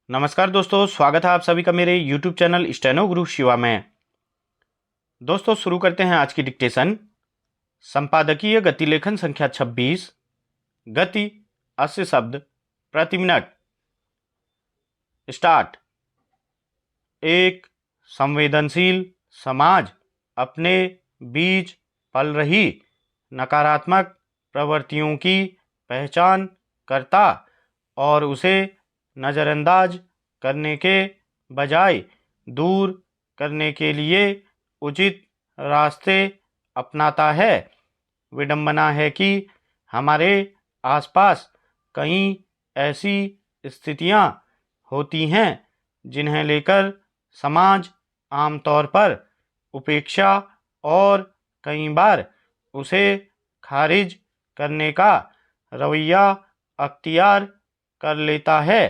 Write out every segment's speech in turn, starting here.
नमस्कार दोस्तों, स्वागत है आप सभी का मेरे YouTube चैनल स्टेनो गुरु शिवा में। दोस्तों शुरू करते हैं आज की डिक्टेशन। संपादकीय गतिलेखन संख्या 26। गति 80 शब्द प्रति मिनट। स्टार्ट। एक संवेदनशील समाज अपने बीच पल रही नकारात्मक प्रवृत्तियों की पहचान करता और उसे नज़रअंदाज करने के बजाय दूर करने के लिए उचित रास्ते अपनाता है। विडंबना है कि हमारे आसपास कई ऐसी स्थितियां होती हैं जिन्हें लेकर समाज आमतौर पर उपेक्षा और कई बार उसे खारिज करने का रवैया अख्तियार कर लेता है।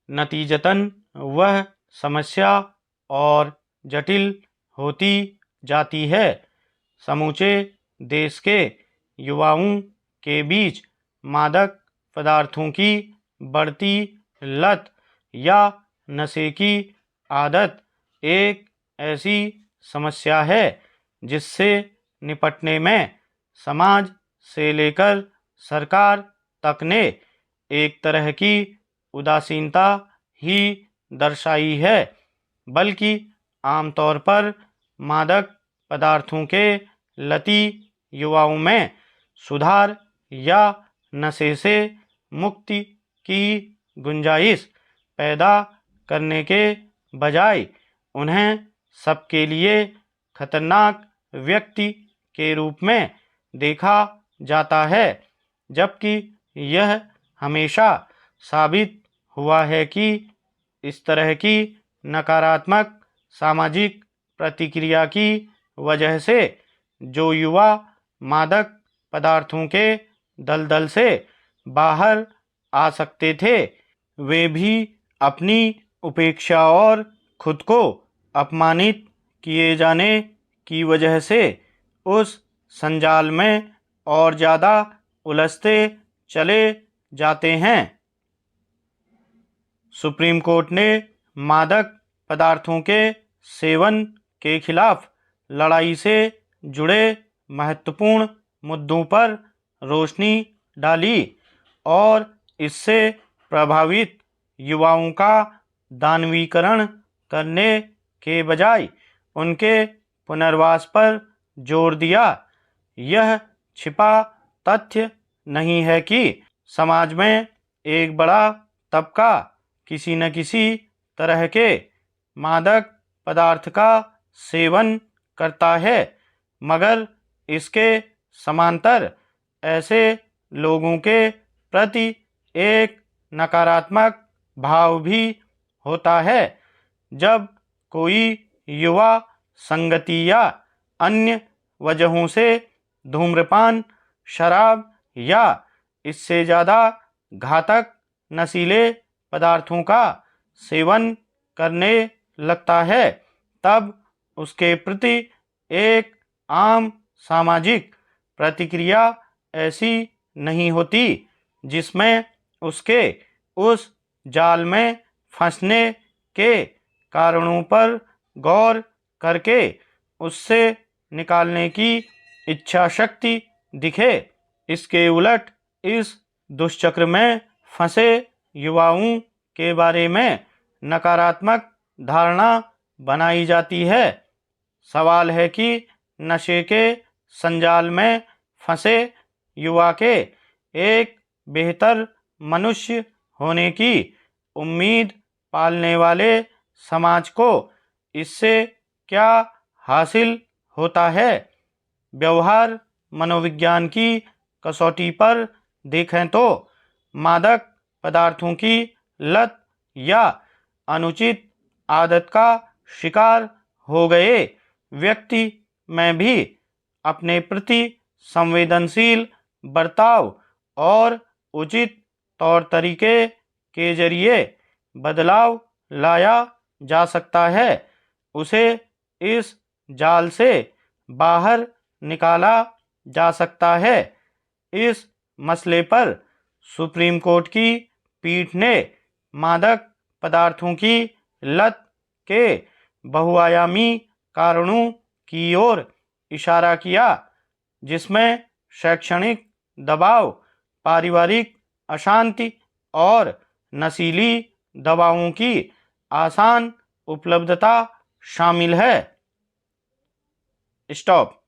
नतीजतन वह समस्या और जटिल होती जाती है। समूचे देश के युवाओं के बीच मादक पदार्थों की बढ़ती लत या नशे की आदत एक ऐसी समस्या है जिससे निपटने में समाज से लेकर सरकार तक ने एक तरह की उदासीनता ही दर्शाई है, बल्कि आमतौर पर मादक पदार्थों के लती युवाओं में सुधार या नशे से मुक्ति की गुंजाइश पैदा करने के बजाय उन्हें सबके लिए खतरनाक व्यक्ति के रूप में देखा जाता है, जबकि यह हमेशा साबित हुआ है कि इस तरह की नकारात्मक सामाजिक प्रतिक्रिया की वजह से जो युवा मादक पदार्थों के दलदल से बाहर आ सकते थे, वे भी अपनी उपेक्षा और खुद को अपमानित किए जाने की वजह से उस संजाल में और ज़्यादा उलझते चले जाते हैं। सुप्रीम कोर्ट ने मादक पदार्थों के सेवन के खिलाफ लड़ाई से जुड़े महत्वपूर्ण मुद्दों पर रोशनी डाली और इससे प्रभावित युवाओं का दानवीकरण करने के बजाय उनके पुनर्वास पर जोर दिया। यह छिपा तथ्य नहीं है कि समाज में एक बड़ा तबका किसी न किसी तरह के मादक पदार्थ का सेवन करता है, मगर इसके समांतर ऐसे लोगों के प्रति एक नकारात्मक भाव भी होता है। जब कोई युवा संगति या अन्य वजहों से धूम्रपान, शराब या इससे ज़्यादा घातक नशीले पदार्थों का सेवन करने लगता है, तब उसके प्रति एक आम सामाजिक प्रतिक्रिया ऐसी नहीं होती जिसमें उसके उस जाल में फंसने के कारणों पर गौर करके उससे निकालने की इच्छा शक्ति दिखे। इसके उलट इस दुष्चक्र में फंसे युवाओं के बारे में नकारात्मक धारणा बनाई जाती है। सवाल है कि नशे के संजाल में फंसे युवा के एक बेहतर मनुष्य होने की उम्मीद पालने वाले समाज को इससे क्या हासिल होता है। व्यवहार मनोविज्ञान की कसौटी पर देखें तो मादक पदार्थों की लत या अनुचित आदत का शिकार हो गए व्यक्ति में भी अपने प्रति संवेदनशील बर्ताव और उचित तौर तरीके के जरिए बदलाव लाया जा सकता है। उसे इस जाल से बाहर निकाला जा सकता है। इस मसले पर सुप्रीम कोर्ट की पीठ ने मादक पदार्थों की लत के बहुआयामी कारणों की ओर इशारा किया, जिसमें शैक्षणिक दबाव, पारिवारिक अशांति और नशीली दवाओं की आसान उपलब्धता शामिल है। स्टॉप।